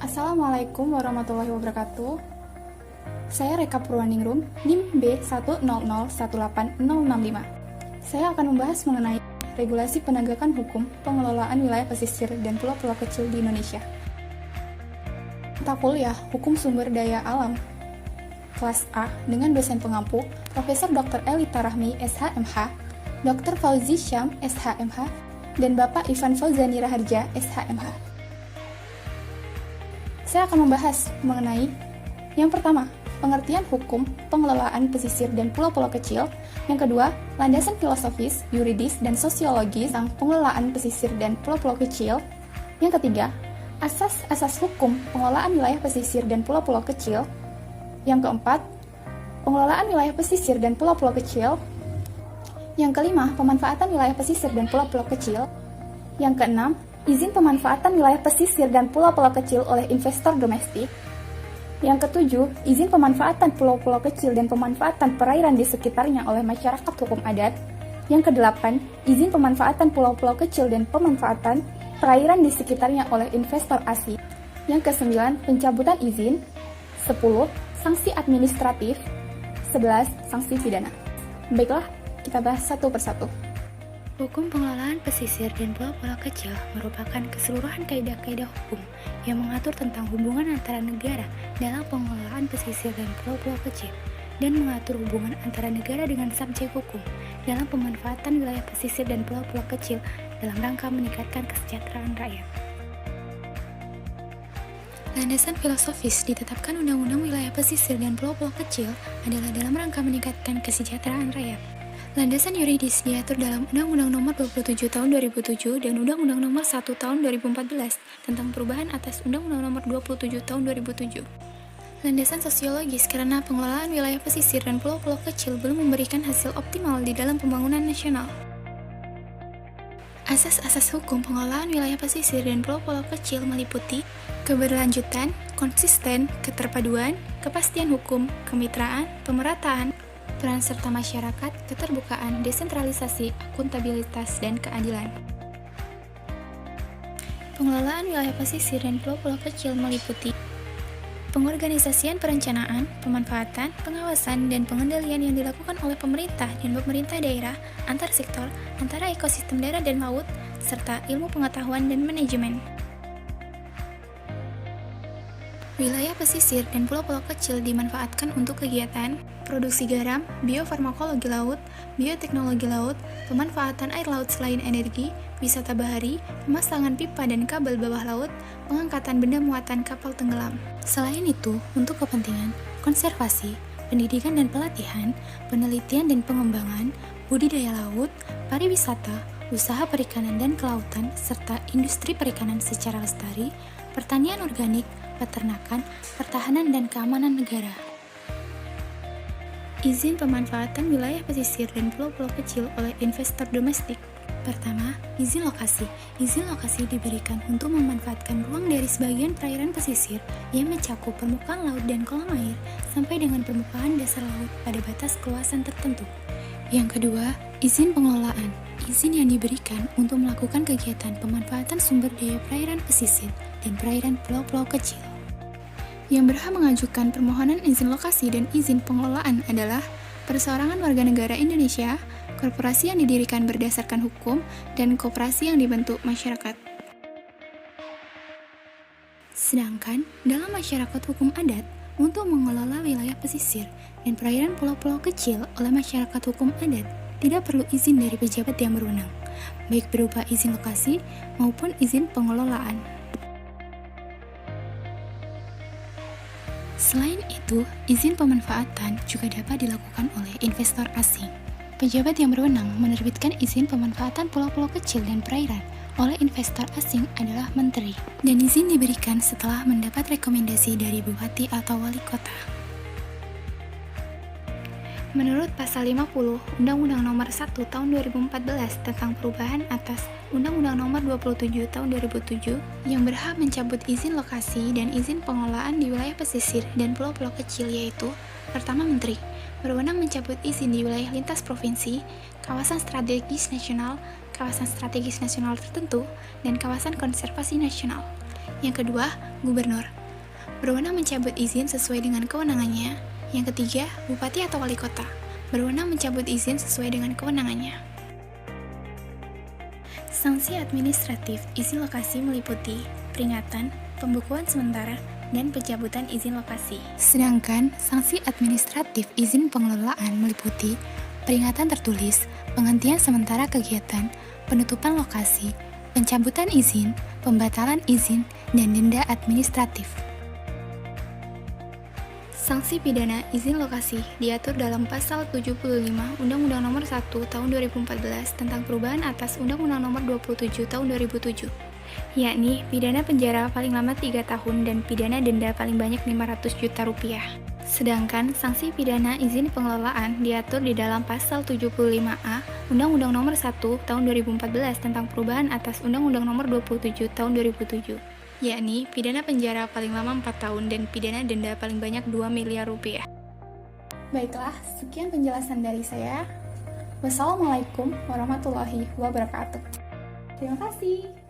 Assalamualaikum warahmatullahi wabarakatuh. Saya Reka Purwaningrum, NIM B100180665. Saya akan membahas mengenai regulasi penegakan hukum pengelolaan wilayah pesisir dan pulau-pulau kecil di Indonesia. Mata kuliah Hukum Sumber Daya Alam Kelas A dengan dosen pengampu Profesor Dr. Elita Rahmi, SHMH, Dr. Fauzi Syam, SHMH, dan Bapak Ivan Fauzani Raharja, SHMH. Saya akan membahas mengenai yang pertama, pengertian hukum pengelolaan pesisir dan pulau-pulau kecil. Yang kedua, landasan filosofis, yuridis, dan sosiologis tentang pengelolaan pesisir dan pulau-pulau kecil. Yang ketiga, asas-asas hukum pengelolaan wilayah pesisir dan pulau-pulau kecil. Yang keempat, pengelolaan wilayah pesisir dan pulau-pulau kecil. Yang kelima, pemanfaatan wilayah pesisir dan pulau-pulau kecil. Yang keenam, izin pemanfaatan wilayah pesisir dan pulau-pulau kecil oleh investor domestik. Yang ketujuh, izin pemanfaatan pulau-pulau kecil dan pemanfaatan perairan di sekitarnya oleh masyarakat hukum adat. Yang kedelapan, izin pemanfaatan pulau-pulau kecil dan pemanfaatan perairan di sekitarnya oleh investor asing. Yang kesembilan, pencabutan izin. 10, sanksi administratif. 11, sanksi pidana. Baiklah, kita bahas satu persatu. Hukum pengelolaan pesisir dan pulau-pulau kecil merupakan keseluruhan kaidah-kaidah hukum yang mengatur tentang hubungan antara negara dalam pengelolaan pesisir dan pulau-pulau kecil, dan mengatur hubungan antara negara dengan subjek hukum dalam pemanfaatan wilayah pesisir dan pulau-pulau kecil dalam rangka meningkatkan kesejahteraan rakyat. Landasan filosofis ditetapkan Undang-Undang Wilayah Pesisir dan Pulau-Pulau Kecil adalah dalam rangka meningkatkan kesejahteraan rakyat. Landasan yuridis diatur dalam Undang-Undang Nomor 27 Tahun 2007 dan Undang-Undang Nomor 1 Tahun 2014 tentang perubahan atas Undang-Undang Nomor 27 Tahun 2007. Landasan sosiologis karena pengelolaan wilayah pesisir dan pulau-pulau kecil belum memberikan hasil optimal di dalam pembangunan nasional. Asas-asas hukum pengelolaan wilayah pesisir dan pulau-pulau kecil meliputi keberlanjutan, konsisten, keterpaduan, kepastian hukum, kemitraan, pemerataan, peran serta masyarakat, keterbukaan, desentralisasi, akuntabilitas, dan keadilan. Pengelolaan wilayah pesisir dan pulau-pulau kecil meliputi pengorganisasian perencanaan, pemanfaatan, pengawasan, dan pengendalian yang dilakukan oleh pemerintah dan pemerintah daerah, antar sektor, antara ekosistem darat dan laut, serta ilmu pengetahuan dan manajemen. Wilayah pesisir dan pulau-pulau kecil dimanfaatkan untuk kegiatan produksi garam, biofarmakologi laut, bioteknologi laut, pemanfaatan air laut selain energi, wisata bahari, pemasangan pipa dan kabel bawah laut, pengangkatan benda muatan kapal tenggelam. Selain itu, untuk kepentingan konservasi, pendidikan dan pelatihan, penelitian dan pengembangan, budidaya laut, pariwisata, usaha perikanan dan kelautan, serta industri perikanan secara lestari, pertanian organik, peternakan, pertahanan dan keamanan negara. Izin pemanfaatan wilayah pesisir dan pulau-pulau kecil oleh investor domestik. Pertama, izin lokasi. Izin lokasi diberikan untuk memanfaatkan ruang dari sebagian perairan pesisir yang mencakup permukaan laut dan kolam air sampai dengan permukaan dasar laut pada batas keluasan tertentu. Yang kedua, izin pengelolaan. Izin yang diberikan untuk melakukan kegiatan pemanfaatan sumber daya perairan pesisir dan perairan pulau-pulau kecil. Yang berhak mengajukan permohonan izin lokasi dan izin pengelolaan adalah perseorangan warga negara Indonesia, korporasi yang didirikan berdasarkan hukum, dan koperasi yang dibentuk masyarakat. Sedangkan dalam masyarakat hukum adat, untuk mengelola wilayah pesisir dan perairan pulau-pulau kecil oleh masyarakat hukum adat, tidak perlu izin dari pejabat yang berwenang, baik berupa izin lokasi maupun izin pengelolaan. Selain itu, izin pemanfaatan juga dapat dilakukan oleh investor asing. Pejabat yang berwenang menerbitkan izin pemanfaatan pulau-pulau kecil dan perairan oleh investor asing adalah menteri, dan izin diberikan setelah mendapat rekomendasi dari bupati atau wali kota. Menurut Pasal 50 Undang-Undang Nomor 1 Tahun 2014 tentang perubahan atas Undang-Undang Nomor 27 Tahun 2007, yang berhak mencabut izin lokasi dan izin pengelolaan di wilayah pesisir dan pulau-pulau kecil yaitu: pertama, Menteri, berwenang mencabut izin di wilayah lintas provinsi, kawasan strategis nasional tertentu, dan kawasan konservasi nasional. Yang kedua, Gubernur, berwenang mencabut izin sesuai dengan kewenangannya. Yang ketiga, bupati atau wali kota, berwenang mencabut izin sesuai dengan kewenangannya. Sanksi administratif izin lokasi meliputi peringatan, pembukuan sementara, dan pencabutan izin lokasi. Sedangkan sanksi administratif izin pengelolaan meliputi peringatan tertulis, penghentian sementara kegiatan, penutupan lokasi, pencabutan izin, pembatalan izin, dan denda administratif. Sanksi pidana izin lokasi diatur dalam Pasal 75 Undang-Undang Nomor 1 Tahun 2014 tentang perubahan atas Undang-Undang Nomor 27 Tahun 2007, yakni pidana penjara paling lama 3 tahun dan pidana denda paling banyak 500 juta rupiah. Sedangkan sanksi pidana izin pengelolaan diatur di dalam Pasal 75A Undang-Undang Nomor 1 Tahun 2014 tentang perubahan atas Undang-Undang Nomor 27 Tahun 2007, yakni pidana penjara paling lama 4 tahun dan pidana denda paling banyak 2 miliar rupiah. Baiklah, sekian penjelasan dari saya. Wassalamualaikum warahmatullahi wabarakatuh. Terima kasih.